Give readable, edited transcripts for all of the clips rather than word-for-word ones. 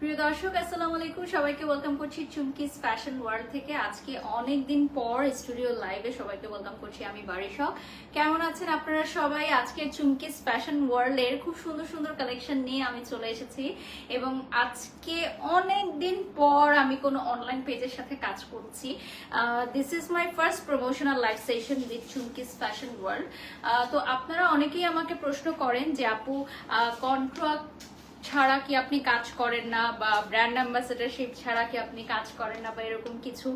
প্রিয় দর্শক আসসালামু আলাইকুম, সবাইকে ওয়েলকাম করছি চুমকিস ফ্যাশন ওয়ার্ল্ড থেকে। আজকে অনেক দিন পর স্টুডিও লাইভে সবাইকে ওয়েলকাম করছি আমি বারিশা। কেমন আছেন আপনারা সবাই? আজকে চুমকিস ফ্যাশন ওয়ার্ল্ডের খুব সুন্দর সুন্দর কালেকশন নিয়ে আমি চলে এসেছি এবং আজকে অনেক দিন পর আমি কোনো অনলাইন পেজের সাথে কাজ করছি। This is my first promotional live session with Chumki's fashion world. তো আপনারা অনেকেই আমাকে প্রশ্ন করেন যে আপু কন্ট্রাক্ট ছাড়া কি আপনি কাজ করেন না, বা ব্র্যান্ড অ্যাম্বাসেডারশিপ ছাড়া কি আপনি কাজ করেন না, বা এরকম কিছু।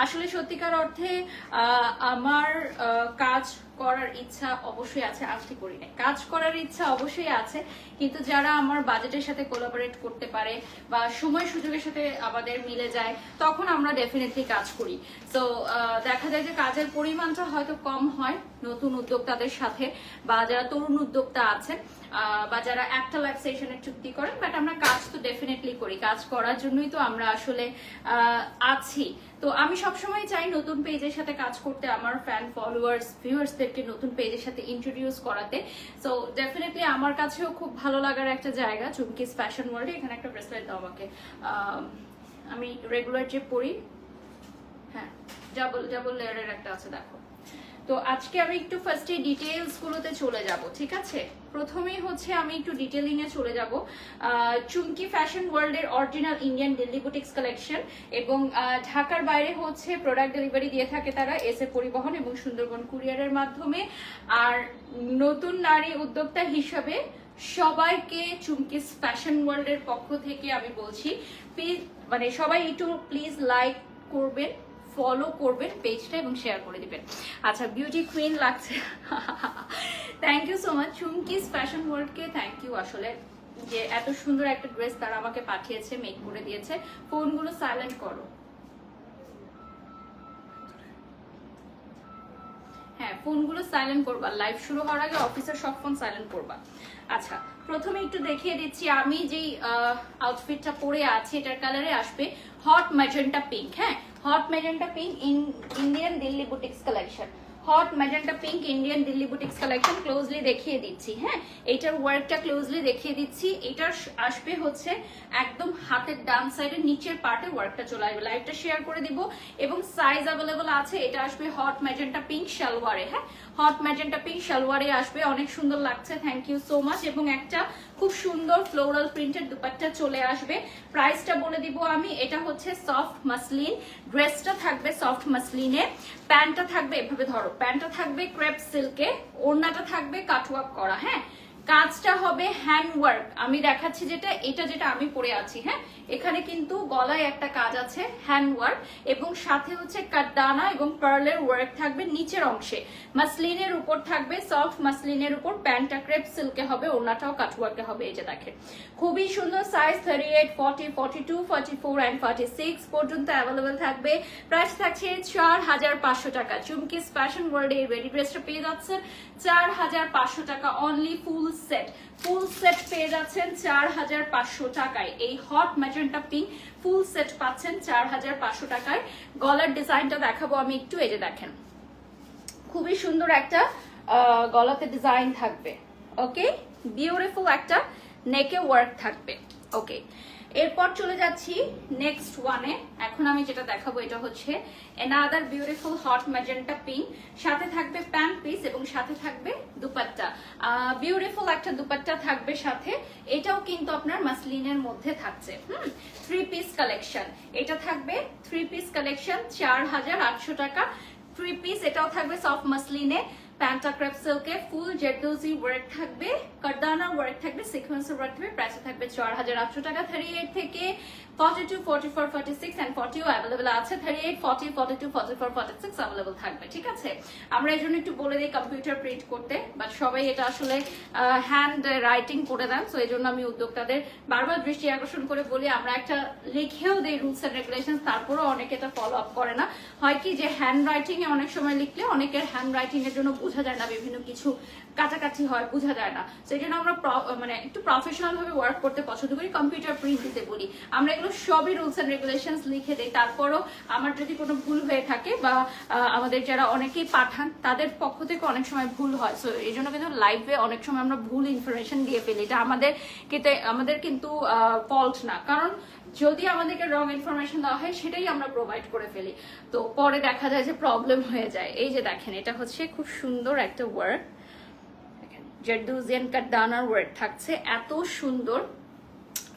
আসলে সত্যিকার অর্থে আমার কাজ করার ইচ্ছা অবশ্যই আছে, আজকে করি না। কাজ করার ইচ্ছা অবশ্যই আছে, কিন্তু যারা আমার বাজেটের সাথে কোলাবোরেট করতে পারে বা সময় সুযোগের সাথে আমাদের মিলে যায়, তখন আমরা ডেফিনেটলি কাজ করি। তো দেখা যায় যে কাজের পরিমাণটা হয়তো কম হয় নতুন উদ্যোক্তাদের সাথে, বা যারা তরুণ উদ্যোক্তা আছেন, বা যারা একটা লাইভ সেশনের চুক্তি করেন, বাট আমরা কাজ তো ডেফিনেটলি করি। কাজ করার জন্যই তো আমরা আসলে আছি। তো আমি সবসময় চাই নতুন পেজের সাথে কাজ করতে, আমার ফ্যান ফলোয়ার্স ভিউয়ার্সদেরকে নতুন পেজের সাথে ইন্ট্রোডিউস করাতে। সো ডেফিনেটলি আমার কাছেও খুব ভালো লাগার একটা জায়গা চুমকিস ফ্যাশন ওয়ার্ল্ডে। এখানে একটা ব্রেসলেট দাও আমাকে, আমি রেগুলার যে পরি, হ্যাঁ ডাবল ডাবল লেয়ারের একটা আছে, দেখো। তো আজকে আমি একটু ফার্স্টে ডিটেইলস গুলোতে চলে যাব, ঠিক আছে? প্রথমেই হচ্ছে আমি একটু ডিটেইলিং এ চলে যাব। চুমকি ফ্যাশন ওয়ার্ল্ড এর original Indian Delhi boutiques collection, এবং ঢাকার বাইরে হচ্ছে প্রোডাক্ট ডেলিভারি দিয়ে থাকে তারা এসএ পরিবহন এবং সুন্দরবন কুরিয়ারের মাধ্যমে। আর নতুন নারী উদ্যোক্তা হিসাবে সবাইকে চুমকিস ফ্যাশন ওয়ার্ল্ড এর পক্ষ থেকে আমি বলছি, প্লিজ মানে সবাই একটু প্লিজ লাইক করবেন, ফলো করবেন পেজটা এবং শেয়ার করে দিবেন। আচ্ছা, বিউটি কুইন লাগছে, thank you so much Chumki's fashion ওয়ার্ল্ডকে, থ্যাংক ইউ আসলে যে এত সুন্দর একটা ড্রেস তারা আমাকে পাঠিয়েছে, মেক করে দিয়েছে। ফোনগুলো সাইলেন্ট করো, হ্যাঁ ফোনগুলো সাইলেন্ট করবা, লাইভ শুরু হওয়ার আগে অফিসের সব ফোন সাইলেন্ট করবা। আচ্ছা, প্রথমে একটু দেখিয়ে দিচ্ছি আমি যেই আউটফিটটা পরে আছি, এটার কালারে আসবে হট ম্যাজেন্টা পিঙ্ক। হ্যাঁ, hot magenta pink Indian Delhi boutiques collection, hot magenta pink Indian Delhi boutiques collection. Closely দেখিয়ে দিচ্ছি, হ্যাঁ এইটার ওয়ার্কটা ক্লোজলি দেখিয়ে দিচ্ছি। এটার আসবে হচ্ছে একদম হাতের ডান সাইডের নিচের পার্টে ওয়ার্কটা চলে আসবে। লাইভটা শেয়ার করে দিব এবং সাইজ অ্যাভেলেবল আছে। এটা আসবে হট ম্যাজেন্টা পিঙ্ক সালোয়ারে, হ্যাঁ হট ম্যাজেন্টা পিঙ্ক সালোয়ারে আসবে, অনেক সুন্দর লাগছে, থ্যাংক ইউ সো মাচ। এবং একটা খুব সুন্দর ফ্লোরাল প্রিন্টেড দুপাট্টা চলে আসবে। প্রাইসটা বলে দিব আমি, এটা হচ্ছে সফট মাসলিন, ড্রেসটা থাকবে সফট মাসলিনে, প্যান্টটা থাকবে এভাবে ধরো, প্যান্টটা থাকবে ক্রেপ সিল্কে, ওড়নাটা থাকবে কাটওয়ার্ক করা। হ্যাঁ, কাজটা হবে হ্যান্ড ওয়ার্ক। আমি দেখাচ্ছি যেটা, এটা যেটা আমি পরে আছি, হ্যাঁ এখানে কিন্তু গলায় একটা কাজ আছে হ্যান্ড ওয়ার্ক, এবং সাথে হচ্ছে কাটদানা এবং পার্লের ওয়ার্ক থাকবে নিচের অংশে। মাসলিনের উপর থাকবে, সফট মাসলিনের উপর, প্যান্টটা ক্রেপ সিল্কে হবে, ওড়নাটাও কাটওয়ার্কে হবে। এই যে দেখেন, খুবই সুন্দর। সাইজ 38, 40, 42, 44 এন্ড 46 পর্যন্ত অ্যাভেলেবেল থাকবে। প্রাইস থাকছে 4500 টাকা। চুমকিস ফ্যাশন ওয়ার্ল্ডে এই রেডি ড্রেসটা পেয়ে যাচ্ছেন 4500 টাকা অনলি। ফুল সেট পেয়ে যাচ্ছেন 4500 টাকায়। এই hot magenta pink full set পাচ্ছেন 4500 টাকায়। গলার ডিজাইনটা দেখাবো আমি একটু, এই যে দেখেন, খুবই সুন্দর একটা গলাতে ডিজাইন থাকবে। ওকে, বিউটিফুল একটা নেকে ওয়ার্ক থাকবে। ওকে, এরপর চলে যাচ্ছি নেক্সট ওয়ানে। এখন আমি যেটা দেখাবো এটা হচ্ছে another beautiful hot magenta pink, সাথে থাকবে প্যান্ট পিস এবং সাথে থাকবে দুপাট্টা। বিউটিফুল একটা দুপাট্টা থাকবে সাথে। এটাও কিন্তু আপনার মাসলিনের মধ্যে থাকছে। থ্রি পিস কালেকশন, এটা থাকবে থ্রি পিস কালেকশন 4800 টাকা। থ্রি পিস, এটাও থাকবে সফট মাসলিনে, প্যান্টটা ক্রেপ সিল্কে, ফুল জেরদোজি ওয়ার্ক থাকবে, কারদানা ওয়ার্ক থাকবে, সিকোয়েন্সের ওয়ার্ক থাকবে। প্রাইস থাকবে 4800 টাকা। 38 থেকে 42, 44, 46 এন্ড 40 অ্যাভেলেবল আছে। 38, 40, 42, 44, 46 অ্যাভেলেবল থাকবে, ঠিক আছে? আমরা এই জন্য একটু বলে দিই কম্পিউটার প্রিন্ট করতে, বাট সবাই এটা আসলে হ্যান্ড রাইটিং করে দেন। সো এই জন্য আমি উদ্যোক্তাদের বারবার দৃষ্টি আকর্ষণ করে বলি, আমরা একটা লিখেও দিই রুলস এন্ড রেগুলেশন, তারপরেও অনেকে এটা ফলো আপ করে না। হয় কি যে হ্যান্ড রাইটিং এ অনেক সময় লিখলে অনেকের হ্যান্ড রাইটিং এর জন্য বোঝা যায় না, বিভিন্ন কিছু কাটাকাটি হয়, বোঝা যায় না। সেই জন্য আমরা মানে একটু প্রফেশনাল ভাবে ওয়ার্ক করতে পছন্দ করি, কম্পিউটার প্রিন্ট দিতে বলি। আমরা এগুলো সবই রুলস এন্ড রেগুলেশনস লিখে দিই। তারপরও আমার যদি কোনো ভুল হয়ে থাকে বা আমাদের যারা অনেকেই পাঠান তাদের পক্ষ থেকে অনেক সময় ভুল হয়, সো এই জন্য কিন্তু লাইভে অনেক সময় আমরা ভুল ইনফরমেশন দিয়ে ফেলি। এটা আমাদের কিন্তু ফল্ট না, কারণ যদি আমাদেরকে রং ইনফরমেশন দেওয়া হয় সেটাই আমরা প্রোভাইড করে ফেলি, তো পরে দেখা যায় যে প্রবলেম হয়ে যায়। এই যে দেখেন, এটা হচ্ছে খুব সুন্দর একটা ওয়ার্ক, দেখেন জারদুজিয়ান কাটদানার ওয়ার্ক থাকছে, এত সুন্দর।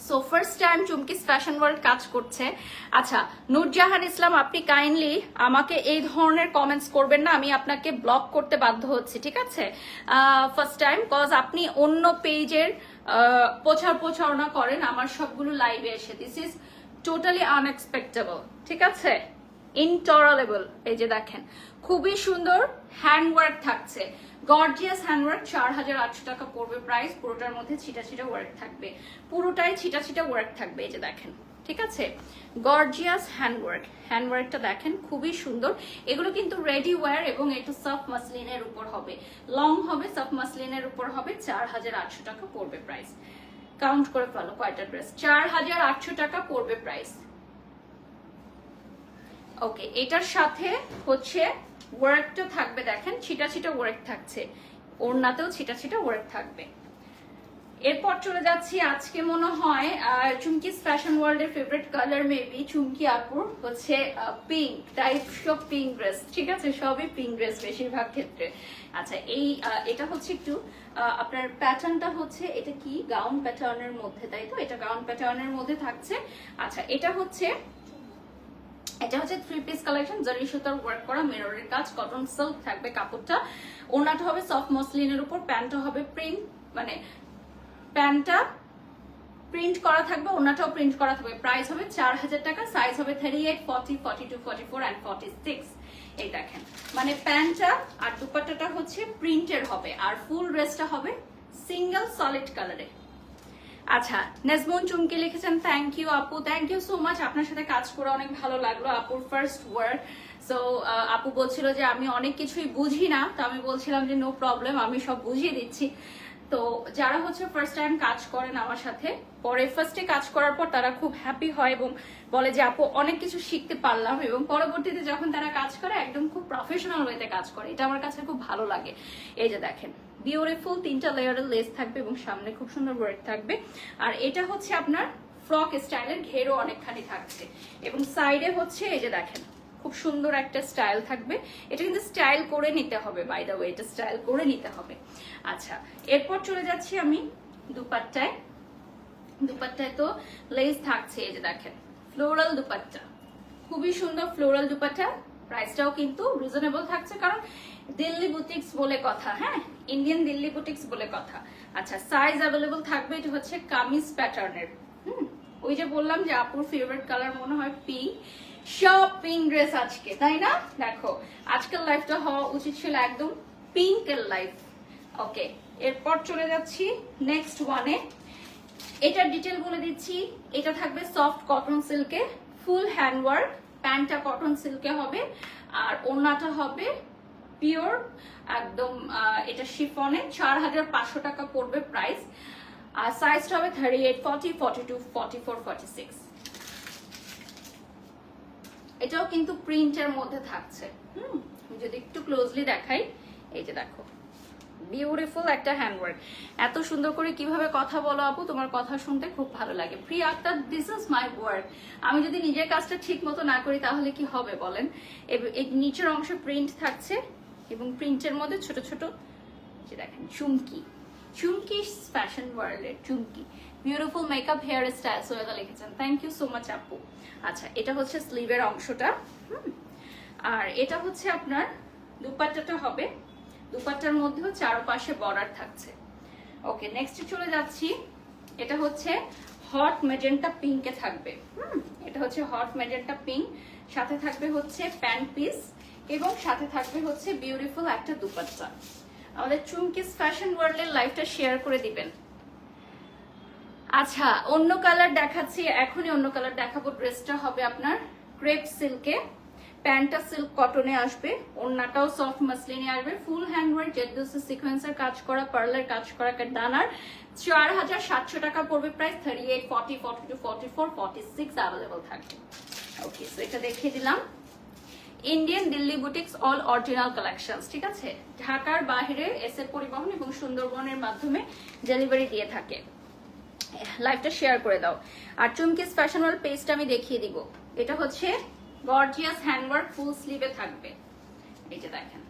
So first time Chumki's fashion world কাজ করছে। আচ্ছা, নূরজাহান ইসলাম, আপনি কাইন্ডলি আমাকে এই ধরনের কমেন্টস করবেন না, আমি আপনাকে ব্লক করতে বাধ্য হচ্ছি, ঠিক আছে? ফার্স্ট টাইম, কজ আপনি অন্য পেজের প্রচারণা করেন আমার সবগুলো লাইভে এসে। দিস ইজ টোটালি আনএক্সপেক্টেবল, ঠিক আছে? ইনটলারেবল। এই যে দেখেন, খুবই সুন্দর হ্যান্ডওয়ার্ক থাকছে, গর্জিয়াস হ্যান্ডওয়ার্ক। 4800 টাকা পড়বে প্রাইস। পুরোটার মধ্যে ছিটা ছিটা ওয়ার্ক থাকবে, পুরোটাই ছিটা ছিটা ওয়ার্ক থাকবে। এই যে দেখেন, ঠিক আছে? গর্জিয়াস হ্যান্ডওয়ার্কটা দেখেন, খুবই সুন্দর। এগুলো কিন্তু রেডি ওয়্যার এবং একটু সফট মাসলিনের উপর হবে, লং হবে, সফট মাসলিনের উপর হবে। 4800 টাকা পড়বে প্রাইস। কাউন্ট করে ফেলো কয়টা ড্রেস। 4800 টাকা পড়বে প্রাইস। ওকে, এটার সাথে হচ্ছে ওয়ার্কটা থাকবে, দেখেন ছিটা ছিটা ওয়ার্ক থাকছে, ওড়নাতেও ছিটা ছিটা ওয়ার্ক থাকবে। এরপর চলে যাচ্ছি, আজকে মনে হয় চুমকিস ফ্যাশন ওয়ার্ল্ডের ফেভারিট কালার মেবি চুমকি আপুর হচ্ছে পিঙ্ক টাইপ, সব পিঙ্ক ড্রেস, ঠিক আছে? সবই পিঙ্ক ড্রেস বেশিরভাগ ক্ষেত্রে। আচ্ছা, এটা হচ্ছে একটু আপনার প্যাটার্নটা হচ্ছে, এটা কি গাউন প্যাটার্নের মধ্যে, তাই তো? এটা গাউন প্যাটার্নের মধ্যে থাকছে। আচ্ছা, এটা হচ্ছে 3 পিস কালেকশন, জারি সুতার ওয়ার্ক করা, মিররের কাজ, কটন সিল্ক থাকবে কাপড়টা। ওড়নাটা হবে সফট মসলিনের উপর, প্যান্টটা হবে প্রিন্ট, মানে প্যান্টটা প্রিন্ট করা থাকবে, ওড়নাটাও প্রিন্ট করা থাকবে। প্রাইস হবে 4000 টাকা। সাইজ হবে 38, 40, 42, 44 এন্ড 46। এই দেখেন, মানে প্যান্টটা আর দুপাট্টাটা হচ্ছে প্রিন্টের হবে, আর ফুল ড্রেসটা হবে সিঙ্গেল সলিড কালারে। আচ্ছা, নেজমুন চুমকি লিখেছেন, থ্যাংক ইউ আপু, থ্যাংক ইউ সো মাচ। আপনার সাথে কাজ করে অনেক ভালো লাগলো। আপুর ফার্স্ট ওয়ার্ক, সো আপু বলছিল যে আমি অনেক কিছুই বুঝি না, তো আমি বলছিলাম যে নো প্রবলেম, আমি সব বুঝিয়ে দিচ্ছি। তো যারা হচ্ছে ফার্স্ট টাইম কাজ করেন আমার সাথে, পরে ফার্স্টে কাজ করার পর তারা খুব হ্যাপি হয় এবং বলে যে আপু অনেক কিছু শিখতে পারলাম, এবং পরবর্তীতে যখন তারা কাজ করে একদম খুব প্রফেশনাল ওয়েতে কাজ করে, এটা আমার কাছে খুব ভালো লাগে। এই যে দেখেন, বিউটিফুল 3টা লেয়ারের লেস থাকবে এবং সামনে খুব সুন্দর ওয়ার্ক থাকবে। আর এটা হচ্ছে আপনার ফ্রক স্টাইলের, ঘেরও অনেকখানি থাকছে, এবং সাইডে হচ্ছে এই যে দেখেন খুব সুন্দর একটা স্টাইল থাকবে। এটা কিন্তু স্টাইল করে নিতে হবে, বাই দ্য ওয়ে, এটা স্টাইল করে নিতে হবে। আচ্ছা, এরপর চলে যাচ্ছি আমি দুপাট্টায়। দুপাট্টায় তো লেস থাকছে, এই যে দেখেন ফ্লোরাল দুপাট্টা, খুবই সুন্দর ফ্লোরাল দুপাট্টা। প্রাইসটাও কিন্তু রিজনেবল থাকছে, কারণ দিল্লি বুটিক্স বলে কথা, হ্যাঁ, ইন্ডিয়ান দিল্লি বুটিক্স বলে কথা। আচ্ছা, সাইজ অ্যাভেলেবল থাকবে। এটা হচ্ছে কামিজ প্যাটার্নের। ওই যে বললাম যে আপুর ফেভারিট কালার মনে হয় পিঙ্ক, সব পিঙ্ক ড্রেস আজকে, তাই না? দেখো, আজকের লাইফটা হওয়া উচিত ছিল একদম পিঙ্কের লাইফ। ওকে, এরপর চলে যাচ্ছি নেক্সট ওয়ানে। এটার ডিটেল বলে দিচ্ছি। এটা থাকবে সফট কটন সিল্কে, ফুল হ্যান্ডওয়ার্ক, প্যান্টটা কটন সিল্কে হবে, আর ওড়নাটা হবে পিওর একদম, এটা শিফনে। 4500 টাকা পড়বে প্রাইস। আর সাইজটা হবে 38, 40, 42, 44, 46। এটাও কিন্তু প্রিন্টের মধ্যে থাকছে। যদি একটু ক্লোজলি দেখাই, এই যে দেখো বিউটিফুল একটা হ্যান্ডওয়ার্ক। এত সুন্দর করে কিভাবে কথা বলো আপু, তোমার কথা শুনতে খুব ভালো লাগে। Priya Akter, this is my work. আমি যদি নিজের কাজটা ঠিক মতো না করি তাহলে কি হবে বলেন? এই নিচের অংশে প্রিন্ট থাকছে এবং প্রিন্টের মধ্যে ছোট ছোট যে দেখেন চুমকি, চুমকি ফ্যাশন ওয়ার্ল্ডের চুমকি। বিউটিফুল মেকআপ হেয়ার স্টাইল, সোয়েদা লিখেছেন, থ্যাংক ইউ সো মাচ আপু। আচ্ছা, এটা হচ্ছে স্লিভের অংশটা, আর এটা হচ্ছে আপনার দুপাট্টাটা হবে। দুপাট্টার মধ্যেও চারপাশে বর্ডার থাকছে। ওকে, নেক্সট চলে যাচ্ছি। এটা হচ্ছে হট ম্যাজেন্টা পিঙ্কে থাকবে। এটা হচ্ছে হট ম্যাজেন্টা পিঙ্ক, সাথে থাকবে হচ্ছে প্যান্ট পিস এবং সাথে থাকবে হচ্ছে বিউটিফুল একটা দুপাট্টা। আমাদের চুমকিস ফ্যাশন ওয়ার্ল্ডের লাইফটা শেয়ার করে দিবেন। আচ্ছা, অন্য কালার দেখাচ্ছি, এখনই অন্য কালার দেখাবো। ড্রেসটা হবে আপনার ক্রেপ সিল্কে, প্যান্টটা সিল্ক কটনে আসবে, ওড়নাটাও সফট মাসলিনে আসবে, ফুল হ্যান্ডওয়ার্ক জেডোসি সিকোয়েন্সের কাজ করা, পার্লের কাজ করা ডানার। 4700 টাকা পড়বে প্রাইস। 38, 40, 42, 44, 46 অ্যাভেলেবল থাকবে। ওকে, সো এটা দেখিয়ে দিলাম Indian Delhi boutiques all original collections. ঠিক আছে, ঢাকার বাইরে এসএ পরিবহন এবং সুন্দরবনের মাধ্যমে ডেলিভারি দিয়ে থাকে। লাইভটা শেয়ার করে দাও। আর চুমকিস ফ্যাশন ওয়ার্ল্ড পেজটা আমি দেখিয়ে দিব। এটা হচ্ছে গর্জিয়াস হ্যান্ডওয়ার্ক, ফুল স্লিভে থাকবে। এই যে দেখেন,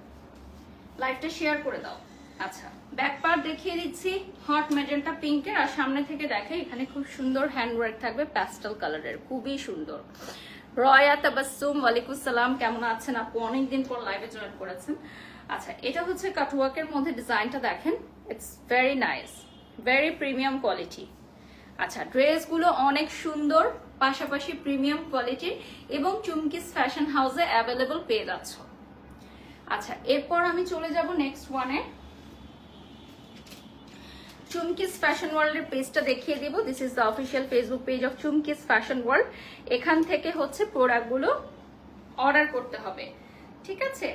লাইভটা শেয়ার করে দাও। আচ্ছা, ব্যাক পার্ট দেখিয়ে দিচ্ছি হট ম্যাজেন্টা পিঙ্কের, আর সামনে থেকে দেখে এখানে খুব সুন্দর হ্যান্ডওয়ার্ক থাকবে প্যাস্টেল কালারের, খুবই সুন্দর। রয়া তাবাসসুম, ওয়ালাইকুম সালাম, কেমন আছেন আপু? অনেকদিন পর লাইভে জয়েন করেছেন। আচ্ছা, এটা হচ্ছে কাটওয়ার্কের মধ্যে, ডিজাইনটা দেখেন, it's very nice, very premium quality. আচ্ছা, ড্রেসগুলো অনেক সুন্দর, পাশাপাশি প্রিমিয়াম কোয়ালিটির, এবং চুমকিস ফ্যাশন হাউসে অ্যাভেলেবল পেয়ে যাচ্ছ। আচ্ছা, এরপর আমি চলে যাব নেক্সট ওয়ানে। চুমকিস ফ্যাশন ওয়ার্ল্ডের পেজটা দেখিয়ে দিব। This is the official Facebook page of Chumki's fashion world. এখান থেকে হচ্ছে প্রোডাক্টগুলো অর্ডার করতে হবে, ঠিক আছে?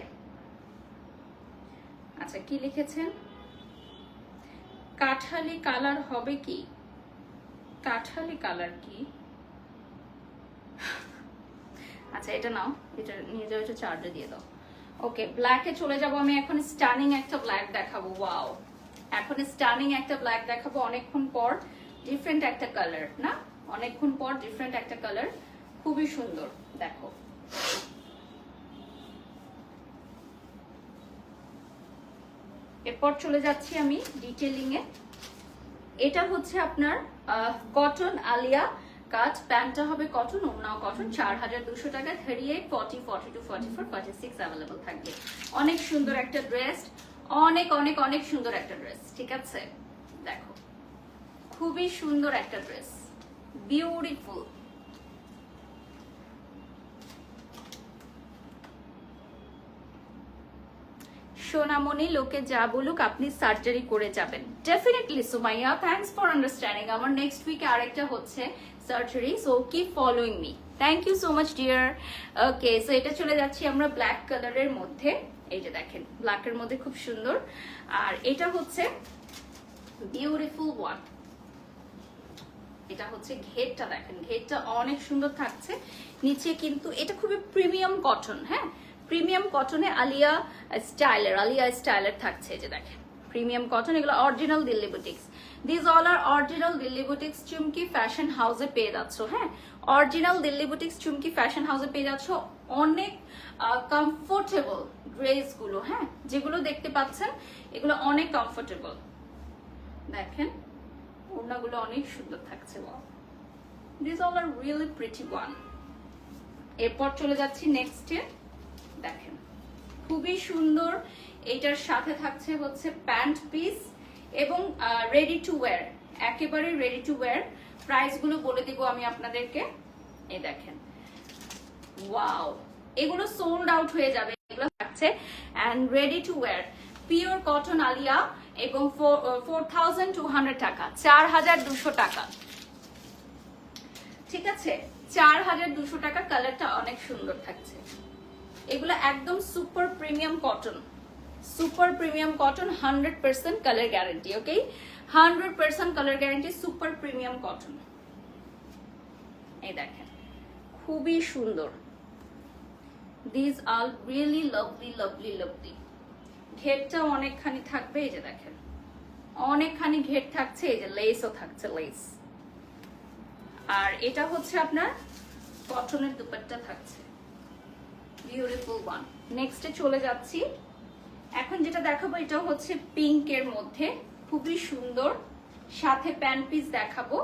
আচ্ছা, কি লিখেছেন? কাঠালি কালার হবে কি? কাঠালি কালার কি? আচ্ছা, এটা নাও, এটা নিয়ে যাও, এটা চার্জে দিয়ে দাও। ওকে, ব্ল্যাকে চলে যাব আমি এখন। স্টানিং একটা ব্ল্যাক দেখাবো। ওয়াও, এখন স্টানিং একটা ব্ল্যাক দেখাবো। অনেকক্ষণ পর ডিফারেন্ট একটা কালার, না? অনেকক্ষণ পর ডিফারেন্ট একটা কালার, খুবই সুন্দর। দেখো, এরপর চলে যাচ্ছি আমি ডিটেইলিং এ। এটা হচ্ছে আপনার কটন আলিয়া কাট, প্যান্টটা হবে কটন, ওড়নাও কটন। 4200 টাকা। 38, 40, 42, 44, 46 অ্যাভেলেবল থাকবে। অনেক সুন্দর একটা ড্রেস, অনেক অনেক অনেক সুন্দর একটা ড্রেস, ঠিক আছে? দেখো, খুবই সুন্দর একটা ড্রেস, বিউটিফুল। সোনামণি, লোকে যা বলুক আপনি সার্জারি করে যাবেন। Definitely Sumaiya, thanks for understanding. আমার নেক্সট উইকে আরেকটা হচ্ছে surgery, so keep following me. Thank you so much dear. Okay, so এটা চলে যাচ্ছি আমরা ব্ল্যাক কালারের মধ্যে। এই যে দেখেন, ব্ল্যাকের মধ্যে খুব সুন্দর। আর এটা হচ্ছে বিউটিফুল ওয়ান। এটা হচ্ছে ঘেরটা, দেখেন ঘেরটা অনেক সুন্দর থাকছে। নিচে কিন্তু এটা খুবই প্রিমিয়াম কটন, হ্যাঁ, প্রিমিয়াম কটনে আলিয়া স্টাইলের থাকছে। যে দেখেন, প্রিমিয়াম কটন, এগুলো original Delhi boutiques. This all are original Delhi boutiques Chumki fashion হাউসে পেয়ে যাচ্ছ। হ্যাঁ, original Delhi boutiques Chumki fashion হাউসে পেয়ে যাচ্ছ। অনেক কমফোর্টেবল ড্রেসগুলো, হ্যাঁ, যেগুলো দেখতে পাচ্ছেন এগুলো অনেক কমফোর্টেবল। দেখেন, ওড়নাগুলো অনেক সুন্দর থাকছে। This all are really pretty one. এরপর চলে যাচ্ছি নেক্সটে। দেখেন, খুবই সুন্দর। এটার সাথে থাকছে হচ্ছে প্যান্ট পিস এবং রেডি টু ওয়্যার, একেবারে রেডি টু ওয়্যার। প্রাইস গুলো বলে দিব আমি আপনাদেরকে। এই দেখেন, ওয়াও, এগুলো সোল্ড আউট হয়ে যাবে। এগুলো থাকছে and ready to wear, pure cotton Alia, এবং 4200 টাকা, 4200 টাকা, ঠিক আছে? 4200 টাকা। কালারটা অনেক সুন্দর থাকছে। এগুলো একদম super premium cotton, super premium cotton, 100% colour guarantee. Okay, 100% colour guarantee, super premium cotton. এই দেখেন, খুবই সুন্দর। This are really lovely lovely lovely. ঘেরটা অনেকখানি থাকবে। এই যে দেখেন, অনেকখানি ঘের থাকছে। এই যে লেসও থাকছে, লেস। আর এটা হচ্ছে আপনার কটনের দুপাট্টা থাকছে, বিউটিফুল ওয়ান। নেক্সটে চলে যাচ্ছি। এখন যেটা দেখাবো এটা হচ্ছে পিঙ্কের মধ্যে, খুবই সুন্দর। সাথে প্যান্ট পিস দেখাবো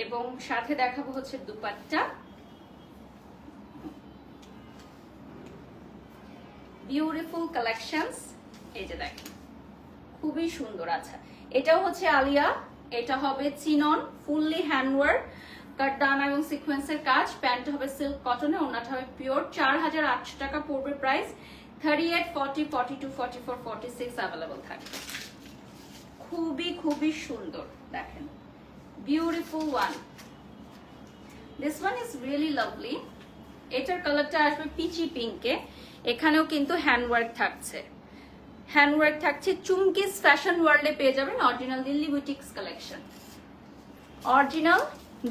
এবং সাথে দেখাবো হচ্ছে দুপাট্টা। Beautiful collections. এই যে দেখেন, খুবই সুন্দর। আচ্ছা, এটাও হচ্ছে আলিয়া, এটা হবে চিনন, ফুললি হ্যান্ডওয়ার্ক, কাটদানা এবং সিকোয়েন্সের কাজ। প্যান্ট হবে সিল্ক কটনে, ওনাটা হবে পিওর। 4800 টাকা পড়বে প্রাইস। 38, 40, 42, 44, 46 অ্যাভেলেবল থাকবে। খুবই খুবই সুন্দর। দেখেন, beautiful one. This one is really lovely. এটার কালারটা আসবে পিচি পিঙ্কে, এখানেও কিন্তু হ্যান্ডওয়ার্ক থাকছে, হ্যান্ডওয়ার্ক থাকছে। চুমকিস ফ্যাশন ওয়ার্ল্ডে পেয়ে যাবেন original Delhi boutiques collection, original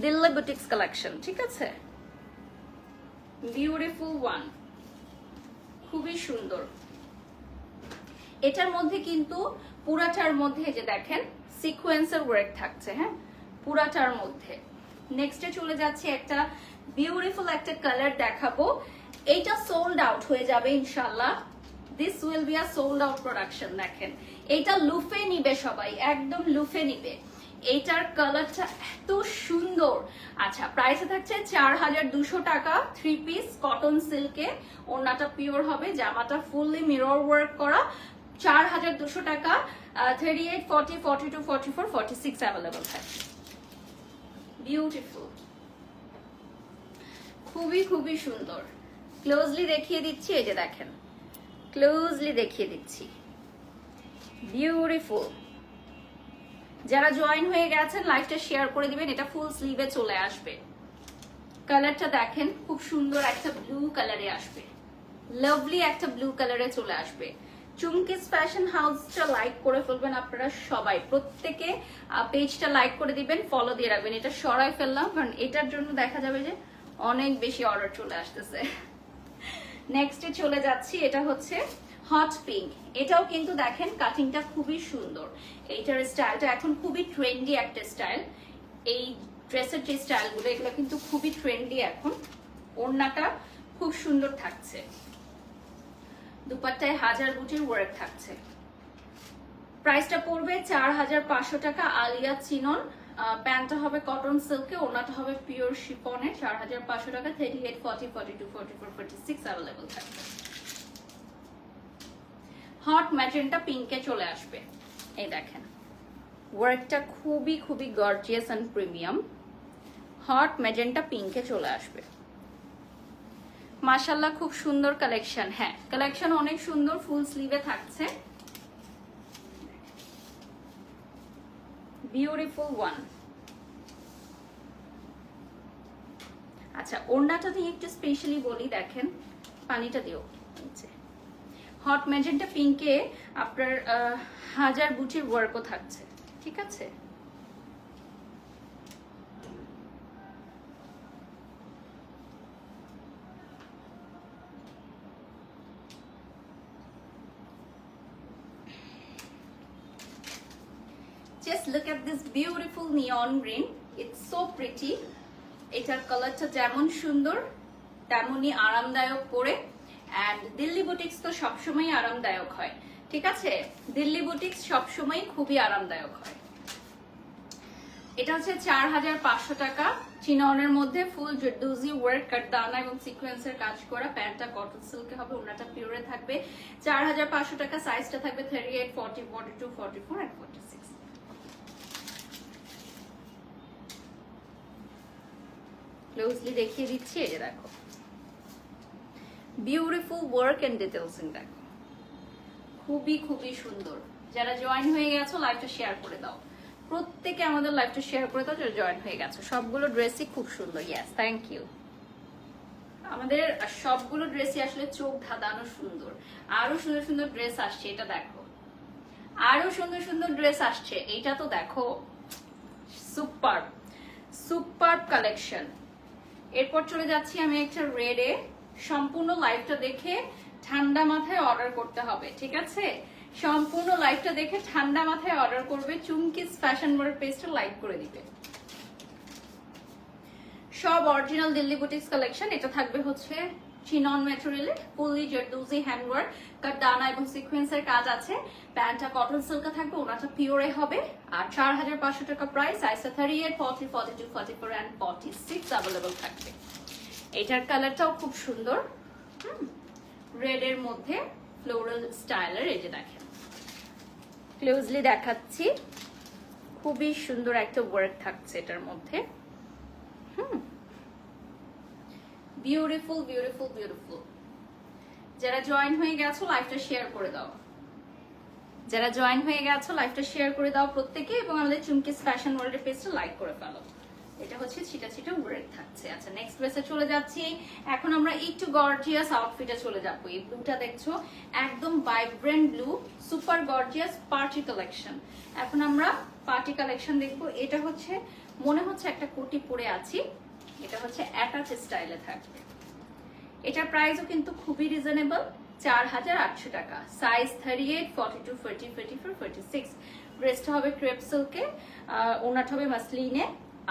Delhi boutiques collection, ঠিক আছে? বিউটিফুল ওয়ান, খুবই সুন্দর। এটার মধ্যে কিন্তু পুরাটার মধ্যে যে দেখেন সিকোয়েন্সের ওয়ার্ক থাকছে, হ্যাঁ পুরাটার মধ্যে। নেক্সটে চলে যাচ্ছে একটা বিউটিফুল একটা কালার দেখাবো, এইটা সোল্ড আউট হয়ে যাবে ইনশাল্লাহ। This will be a sold out production. দেখেন এইটা লুফে নিবে সবাই, একদম লুফে নিবে। এইটার কালারটা এত সুন্দর। আচ্ছা, প্রাইসে থাকছে 4200 টাকা, 3 পিস কটন সিল্কে, ওড়নাটা পিওর হবে, জামাটা ফুললি মিরর ওয়ার্ক করা। 4200 টাকা, 38, 40, 42, 44, 46 অ্যাভেলেবল থাকছে। বিউটিফুল, খুবই খুবই সুন্দর। ক্লোজলি দেখিয়ে দিচ্ছি, এই যে দেখেন ক্লোজলি দেখিয়ে দিচ্ছি, বিউটিফুল। যারা জয়েন হয়ে গেছেন লাইভটা শেয়ার করে দিবেন, এটা ফুল স্লিভে চলে আসবে। কালারটা দেখেন খুব সুন্দর একটা ব্লু কালারে আসবে, লাভলি একটা ব্লু কালারে চলে আসবে। চুমকিস ফ্যাশন হাউসটা লাইক করে ফেলবেন আপনারা সবাই, প্রত্যেকে পেজটা লাইক করে দিবেন, ফলো দিয়ে রাখবেন। এটা সরাই ফেললাম কারণ এটার জন্য দেখা যাবে যে অনেক বেশি অর্ডার চলে আসতেছে। নেক্সটে চলে যাচ্ছি, এটা হচ্ছে হট পিঙ্ক। এটাও কিন্তু দেখেন কাটিংটা খুবই সুন্দর। এইটার স্টাইলটা এখন খুবই ট্রেন্ডি একটা স্টাইল। এই ড্রেসের যে স্টাইলগুলো এগুলো কিন্তু খুবই ট্রেন্ডি এখন। ওড়নাটা খুব সুন্দর থাকছে, দুপাট্টায় হাজার বুটির ওয়ার্ক থাকছে। প্রাইসটা পড়বে 4500 টাকা, আলিয়া চিনন। প্যান্টটা হবে কটন সিল্কে, ওড়নাটা হবে পিওর শিফনে। 4500 টাকা, 38, 40, 42, 44, 46 অ্যাভেলেবল থাকবে। হট ম্যাজেন্টা পিঙ্কে চলে আসবে। এই দেখেন ওয়ার্কটা খুবই খুবই gorgeous and premium. Hot magenta পিঙ্কে চলে আসবে। মাশাআল্লাহ, খুব সুন্দর কালেকশন। হ্যাঁ কালেকশন অনেক সুন্দর, ফুল স্লিভে থাকছে। Beautiful one. আচ্ছা, ওড়নাটা নিয়ে একটু স্পেশালি বলি, দেখেন পানিটা দিও। হট ম্যাজেন্টা পিঙ্কে আপনার হাজার বুটির ওয়ার্কও থাকছে, ঠিক আছে? Just look at this beautiful neon green. It's so pretty. এটার কালারটা যেমন সুন্দর তেমনই আরামদায়ক পরে। এন্ড দিল্লি বুটিক্স তো সবসময় আরামদায়ক হয়, ঠিক আছে? দিল্লি বুটিক্স সবসময় খুবই আরামদায়ক হয়। এটা হচ্ছে 4500 টাকা, চিননের মধ্যে ফুল জর্দুজি ওয়ার্ক, কাটদানা এবং সিকোয়েন্সের কাজ করা। প্যান্টটা কটন সিল্কে হবে, ওড়নাটা পিওরে থাকবে। 4500 টাকা, সাইজটা থাকবে 38, 40, 42, 44 and 46। ক্লোজলি দেখিয়ে দিচ্ছি, এই যে দেখো বিউটিফুল ওয়ার্ক এন্ড ডিটেইলসিং, দেখো খুবই খুবই সুন্দর। যারা জয়েন হয়ে গেছো লাইভটা শেয়ার করে দাও, প্রত্যেকে আমাদের লাইভটা শেয়ার করে দাও যারা জয়েন হয়ে গেছো। সবগুলো ড্রেসই খুব সুন্দর। Yes, thank you. আমাদের সবগুলো ড্রেসই আসলে চোখ ধাঁধানো সুন্দর। আরো সুন্দর সুন্দর ড্রেস আসছে, এটা দেখো আরো সুন্দর সুন্দর ড্রেস আসছে। এইটা তো দেখো সুপার সুপার কালেকশন। এরপর চলে যাচ্ছি আমি একটা রেডে। সম্পূর্ণ লাইভটা দেখে ঠান্ডা মাথায় অর্ডার করতে হবে, ঠিক আছে? সম্পূর্ণ লাইভটা দেখে ঠান্ডা মাথায় অর্ডার করবে। চুমকিস ফ্যাশন ওয়ার্ল্ড পেজটা লাইক করে দিবে। সব অরিজিনাল দিল্লি বুটিক্স কালেকশন। এটা থাকবে হচ্ছে চিনন ম্যাটেরিয়ালে, ফুললি জর্দুজি হ্যান্ডওয়ার্ক, কাটদানা এবং সিকোয়েন্সের কাজ আছে। প্যান্টটা কটন সিল্কে থাকবে, ওনাটা পিওরে হবে। আর 4500 টাকা প্রাইস। সাইজটা 38, 40, 42, 44 and 46 অ্যাভেলেবল থাকবে। এটার কালারটাও খুব সুন্দর, রেড এর মধ্যে ফ্লোরাল স্টাইলের। এই যে দেখেন ক্লোজলি দেখাচ্ছি, খুবই সুন্দর একটা ওয়ার্ক থাকছে এটার মধ্যে। Beautiful beautiful beautiful. যারা জয়েন হয়ে গেছো লাইভটা শেয়ার করে দাও, যারা জয়েন হয়ে গেছো লাইভটা শেয়ার করে দাও প্রত্যেকে, এবং আমাদের চুমকিস ফ্যাশন ওয়ার্ল্ডের পেজটা লাইক করে ফেলো। এটা হচ্ছে ছিটা ছিটা ওয়ার্ক থাকছে। আচ্ছা নেক্সট ড্রেসে চলে যাচ্ছি। এখন আমরা একটু গর্জিয়াস আউটফিটে চলে যাবো। এই ব্লুটা দেখছো, একদম vibrant blue, super gorgeous party collection. এখন আমরা পার্টি কালেকশন দেখবো। এটা হচ্ছে মনে হচ্ছে একটা কোটি পরে আছি, এটা হচ্ছে অ্যাটাচ স্টাইলে থাকবে। এটার প্রাইসও কিন্তু খুবই রিজনেবল, 4800 টাকা। সাইজ 38, 42, 40, 44, 46। ড্রেসটা হবে ক্রেপ সিল্কে, ওনাটা হবে মাসলিনে,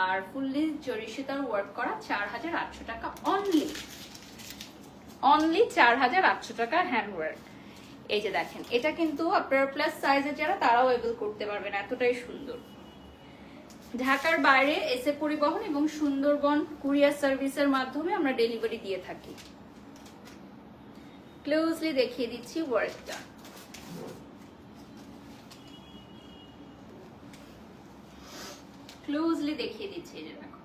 আর ফুললি জরি সুতার ওয়ার্ক করা। 4800 টাকা অনলি, 4800 টাকা হ্যান্ড ওয়ার্ক। এই যে দেখেন, এটা কিন্তু আপনার প্লাস সাইজের যারা তারাও এবেল করতে পারবেন, এতটাই সুন্দর। ঢাকার বাইরে এসে পরিবহন এবং সুন্দরবন কুরিয়ার সার্ভিসের মাধ্যমে আমরা ডেলিভারি দিয়ে থাকি। ক্লোজলি দেখিয়ে দিচ্ছি ওয়ার্কটা। ক্লোজলি দেখিয়ে দিচ্ছি, এই যে দেখো।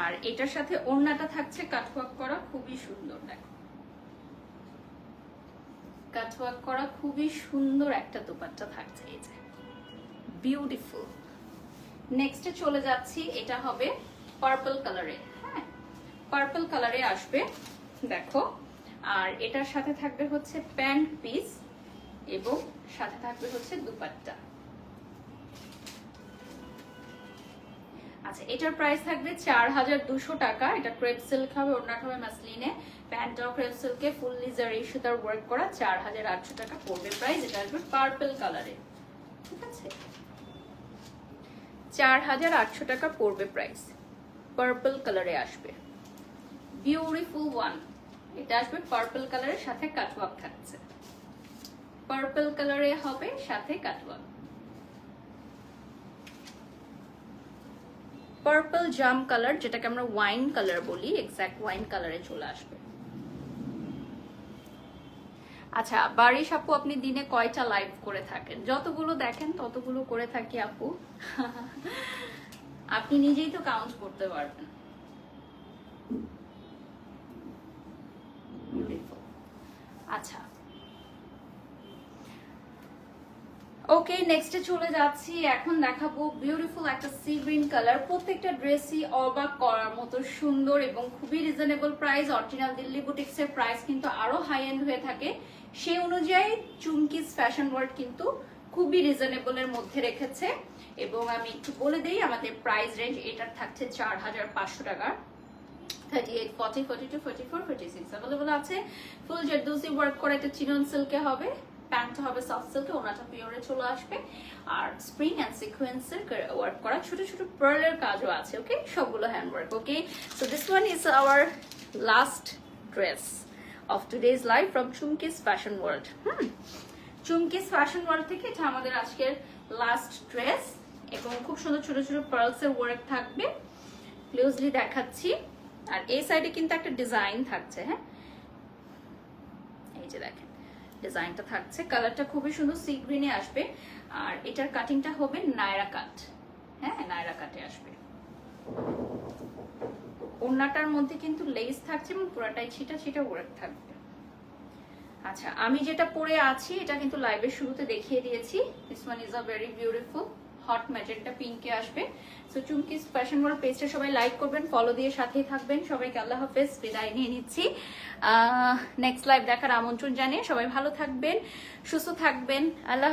আর এটার সাথে ওড়নাটা থাকছে কাটওয়ার্ক করা, খুবই সুন্দর। দেখো কাটওয়ার্ক করা খুবই সুন্দর একটা দোপাট্টা থাকছে, এই যে বিউটিফুল। নেক্সটে চলে যাচ্ছি, এটা হবে পার্পল কালারে। হ্যাঁ, পার্পল কালারে আসবে দেখো। আর এটার সাথে থাকবে হচ্ছে প্যান্ট পিস এবং সাথে থাকবে হচ্ছে দুপাট্টা। আচ্ছা এটার প্রাইস থাকবে 4200 টাকা। এটা ক্রেপ সিল্ক হবে, ওড়নাটা হবে মাসলিনে, প্যান্টটাও ক্রেপ সিল্কে, ফুললি জারি সুতার ওয়ার্ক করা। 4800 টাকা পড়বে প্রাইস। এটা আসবে পার্পল কালারে, ঠিক আছে? 4800 টাকা পড়বে প্রাইস, পার্পল কালারে আসবে। বিউটিফুল ওয়ান, এটা আসবে পার্পল কালারের সাথে কাটওয়ার্ক থাকছে। পার্পল কালারে হবে সাথে কাটওয়ার্ক। পার্পল জাম কালার, যেটাকে আমরা ওয়াইন কালার বলি, এক্সাক্ট ওয়াইন কালারে চলে আসবে। আচ্ছা বারিশ আপু, আপনি দিনে কয়টা লাইভ করে থাকেন? যতগুলো দেখেন ততগুলো করে থাকি আপু। আপনি নিজেই তো কাউন্ট করতে পারবেন। আচ্ছা ওকে, নেক্সটে চলে যাচ্ছি। এখন দেখাবো বিউটিফুল একটা সি গ্রিন কালার। প্রত্যেকটা ড্রেসই অবাক করার মতো সুন্দর এবং খুবই reasonable price. Original Delhi boutiques এর প্রাইস কিন্তু আরো হাই এন্ড হয়ে থাকে, সেই অনুযায়ী চুমকিস ফ্যাশন ওয়ার্ল্ড কিন্তু খুবই রিজনেবল এর মধ্যে রেখেছে। এবং আমি একটু বলে দিই আমাদের প্রাইস রেঞ্জ। এটার থাকছে 4500 টাকা। 38, 40, 42, 44, 46 অ্যাভেলেবল আছে। ফুল জারদৌসি ওয়ার্ক করা, এটা চিনন সিল্কে হবে, প্যান্ট হবে সফট সিল্কে, ওনাটা পিওরে চলে আসবে। আর স্প্রিং এন্ড সিকোয়েন্সের ওয়ার্ক করা, ছোট ছোট পার্লের কাজও আছে। ওকে, সবগুলো hand work. Okay, so this one is our last dress of today's live from Chumki's fashion world. Chumki's fashion world থেকে এটা আমাদের আজকের লাস্ট ড্রেস এবং খুব সুন্দর ছোট ছোট পার্লসের ওয়ার্ক থাকবে। ক্লোজলি দেখাচ্ছি। আর এই সাইডে কিন্তু একটা ডিজাইন থাকছে। হ্যাঁ, এই যে দেখেন ডিজাইনটা থাকছে, কালারটা খুবই সুন্দর সি গ্রিনে আসবে। আর এটার কাটিংটা হবে নায়রা কাট। হ্যাঁ, নায়রা কাটে আসবে। ওড়নাটার মধ্যে কিন্তু লেস থাকছে এবং পুরাটাই ছিটা ছিটা ওয়ার্ক থাকবে। আচ্ছা আমি যেটা পরে আছি এটা কিন্তু লাইভের শুরুতে দেখিয়ে দিয়েছি। This one is a very beautiful hot magenta পিঙ্কে আসবে। সো চুমকিস ফ্যাশন ওয়ার্ল্ড পেজটা সবাই লাইক করবেন, ফলো দিয়ে সাথেই থাকবেন। সবাইকে আল্লাহ হাফেজ, বিদায় নিয়ে নিচ্ছি। নেক্সট লাইভ দেখার আমন্ত্রণ জানিয়ে সবাই ভালো থাকবেন, সুস্থ থাকবেন। আল্লাহ।